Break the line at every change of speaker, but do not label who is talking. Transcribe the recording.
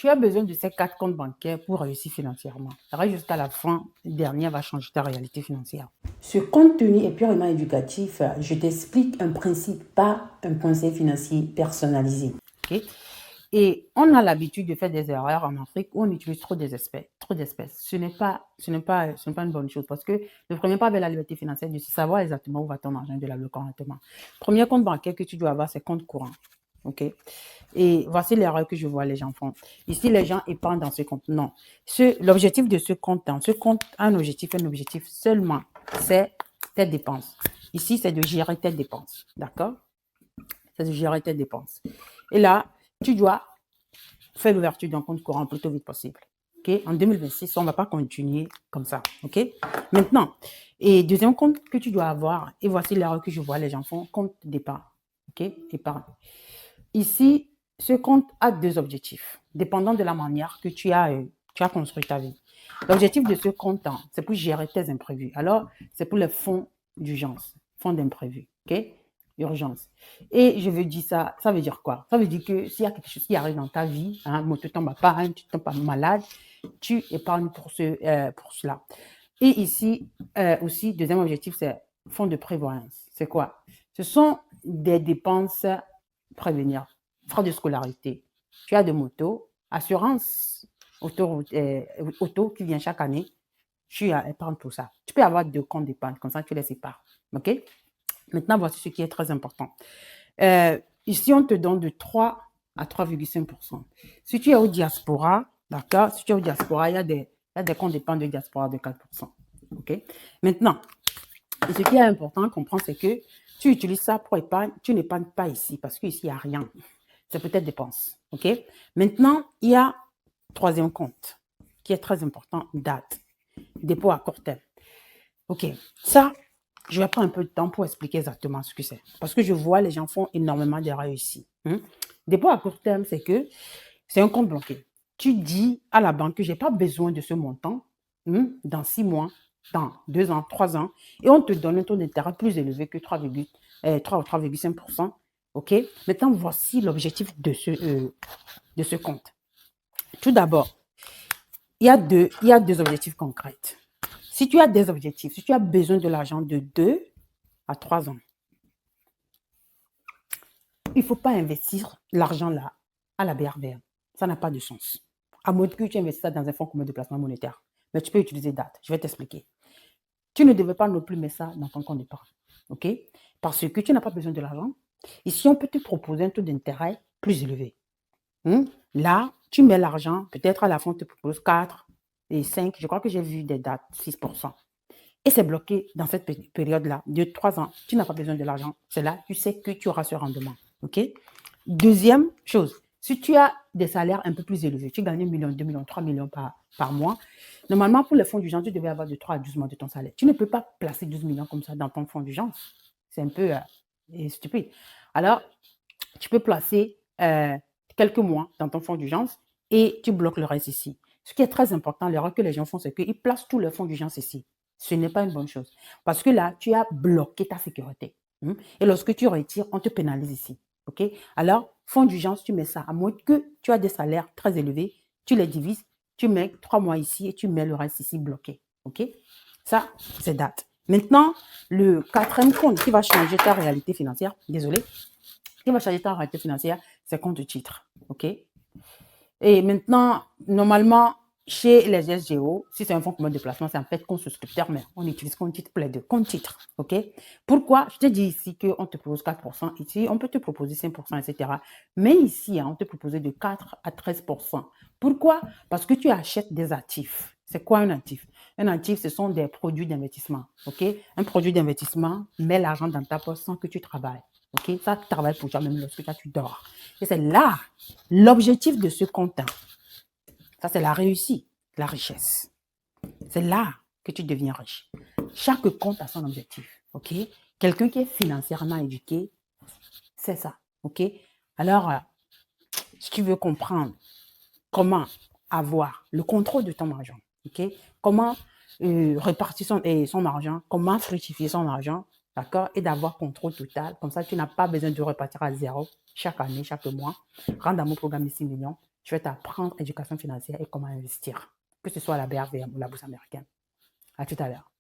tu as besoin de ces 4 comptes bancaires pour réussir financièrement. Reste jusqu'à la fin, le dernier va changer ta réalité financière. Ce contenu est purement éducatif. Je t'explique un principe, pas un conseil financier personnalisé. Okay? Et on a l'habitude de faire des erreurs en Afrique où on utilise trop d'espèces. Ce n'est pas une bonne chose parce que le premier pas vers la liberté financière, c'est de savoir exactement où va ton argent et de l'allouer correctement. Premier compte bancaire que tu dois avoir, c'est compte courant. OK? Et voici l'erreur que je vois les gens font. Ici, les gens épargnent dans ce compte. Non. L'objectif de ce compte a un objectif seulement, c'est tes dépenses. Ici, c'est de gérer tes dépenses. D'accord? C'est de gérer tes dépenses. Et là, tu dois faire l'ouverture d'un compte courant le plus vite possible. Okay? En 2026, on ne va pas continuer comme ça. Okay? Maintenant, et deuxième compte que tu dois avoir, et voici l'erreur que je vois les gens font, compte d'épargne. Okay? Épargne. Ici, ce compte a 2 objectifs, dépendant de la manière que tu as construit ta vie. L'objectif de ce compte, c'est pour gérer tes imprévus. Alors, c'est pour les fonds d'urgence, fonds d'imprévus. Okay? Urgence. Et je veux dire ça veut dire quoi? Ça veut dire que s'il y a quelque chose qui arrive dans ta vie, moto tombe à panne, tu tombes pas malade, tu épargnes pour cela. Et ici, aussi, deuxième objectif, c'est fonds de prévoyance. C'est quoi? Ce sont des dépenses prévenir, frais de scolarité. Tu as de motos, assurance auto qui vient chaque année, tu épargnes tout ça. Tu peux avoir 2 comptes d'épargne, comme ça tu les sépares. OK? Maintenant, voici ce qui est très important. Ici, on te donne de 3 à 3,5%. Si tu es au diaspora, d'accord, si tu es au diaspora, il y a des comptes d'épargne de diaspora de 4%. OK? Maintenant, ce qui est important à comprendre, c'est que tu utilises ça pour épargner, tu n'épargnes pas ici, parce qu'ici, il n'y a rien. C'est peut-être dépense. OK? Maintenant, il y a troisième compte, qui est très important, date. Dépôt à court terme. OK. Ça, je vais prendre un peu de temps pour expliquer exactement ce que c'est. Parce que je vois les gens font énormément d'erreurs ici. Dépôt à court terme, c'est que c'est un compte bloqué. Tu dis à la banque que je n'ai pas besoin de ce montant dans 6 mois, dans 2 ans, 3 ans, et on te donne un taux d'intérêt plus élevé que 3 ou 3,5%. OK? Maintenant, voici l'objectif de ce compte. Tout d'abord, il y a deux objectifs concrets. Si tu as des objectifs, si tu as besoin de l'argent de 2 à 3 ans, il ne faut pas investir l'argent là à la BRBM. Ça n'a pas de sens. À moins que tu investisses ça dans un fonds commun de placement monétaire. Mais tu peux utiliser date. Je vais t'expliquer. Tu ne devais pas non plus mettre ça dans ton compte d'épargne. OK? Parce que tu n'as pas besoin de l'argent. Ici, on peut te proposer un taux d'intérêt plus élevé. Là, tu mets l'argent, peut-être à la fin, on te propose 4 et 5. Je crois que j'ai vu des dates, 6%. Et c'est bloqué dans cette période-là, de 3 ans. Tu n'as pas besoin de l'argent. C'est là, tu sais que tu auras ce rendement. OK? Deuxième chose, si tu as des salaires un peu plus élevés, tu gagnes 1 million, 2 millions, 3 millions par mois, normalement, pour les fonds d'urgence, tu devais avoir de 3 à 12 mois de ton salaire. Tu ne peux pas placer 12 millions comme ça dans ton fonds d'urgence. C'est un peu stupide. Alors, tu peux placer quelques mois dans ton fonds d'urgence et tu bloques le reste ici. Ce qui est très important, l'erreur que les gens font, c'est qu'ils placent tout leur fonds d'urgence ici. Ce n'est pas une bonne chose. Parce que là, tu as bloqué ta sécurité. Et lorsque tu retires, on te pénalise ici. OK? Alors, fonds d'urgence, tu mets ça. À moins que tu as des salaires très élevés, tu les divises, tu mets 3 mois ici et tu mets le reste ici bloqué. OK? Ça, c'est date. Maintenant, le quatrième compte qui va changer ta réalité financière, désolé, qui va changer ta réalité financière, c'est compte titre. OK? Et maintenant, normalement, chez les SGO, si c'est un fonds commun de placement, c'est en fait compte souscripteur, mais on utilise compte titre pour les deux. Compte titre. OK? Pourquoi? Je te dis ici qu'on te propose 4%. Ici, on peut te proposer 5%, etc. Mais ici, on te propose de 4 à 13%. Pourquoi? Parce que tu achètes des actifs. C'est quoi un actif? Un actif, ce sont des produits d'investissement. OK? Un produit d'investissement met l'argent dans ta poche sans que tu travailles. OK? Ça travaille pour toi même lorsque tu dors. Et c'est là l'objectif de ce compte. Ça, c'est la réussite, la richesse. C'est là que tu deviens riche. Chaque compte a son objectif. OK? Quelqu'un qui est financièrement éduqué, c'est ça. OK? Alors, si tu veux comprendre comment avoir le contrôle de ton argent, OK? Comment répartir son argent, comment fructifier son argent, d'accord? Et d'avoir contrôle total. Comme ça, tu n'as pas besoin de repartir à zéro chaque année, chaque mois. Rentre dans mon programme de 6 millions. Je vais t'apprendre éducation financière et comment investir, que ce soit la BRVM ou la bourse américaine. À tout à l'heure.